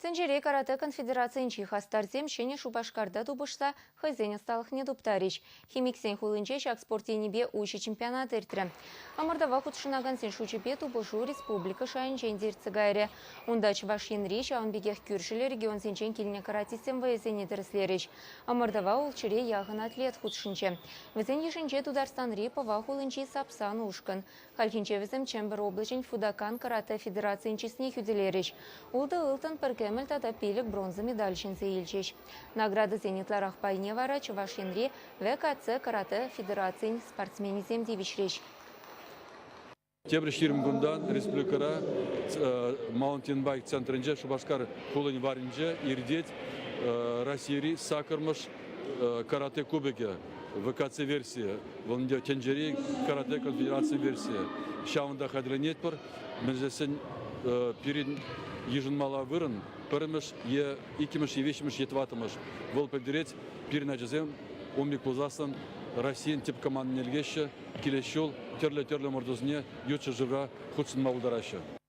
Ценжере карате конфедерациян хастарзем шене Шубашкарда тубышса хызен сталық не дуптарич. Химиксен хулынче шак спортенебе учи чемпионат эртірі. Амырдава худшынаган сен шучепе тубышу республика шайын жендерцы гайре. Ундач ваш енрич, а он бегех кюршілі регион сенчен келіне каратисем вэзене дырыслерич. Амырдава улчыре яғын атлет худшынче. Вэзен ешінче Тударстанри пава хулынчи сапсан ушкан. Халькинче вэзем чембер облачень Фудакан карате федерациян чесне хюделерич. Улды ылтан пірке Тата пилік бронза медальшинцы илчеш. Награды зенитларах пайне вара Чувашенри ВКЦ карате федерациян спортсменизем девичреш. Тебрі 20 күндан республикара маунтинбайк центрінде Шубашкар хулын барынже ирдет Россири сакырмыш карате кубеке ВКЦ версия. Вонде Тенжери карате конфедерация версия. Шауында хадленет пар межесен перед ежинмала вырын пырымыш е икимыш и вещимыш етватымыш. Вол пельдерет пирнажезем умик пузасын Россиян тип командын елгеші келешол терле мордозне ютшы жыра худсын маударашы.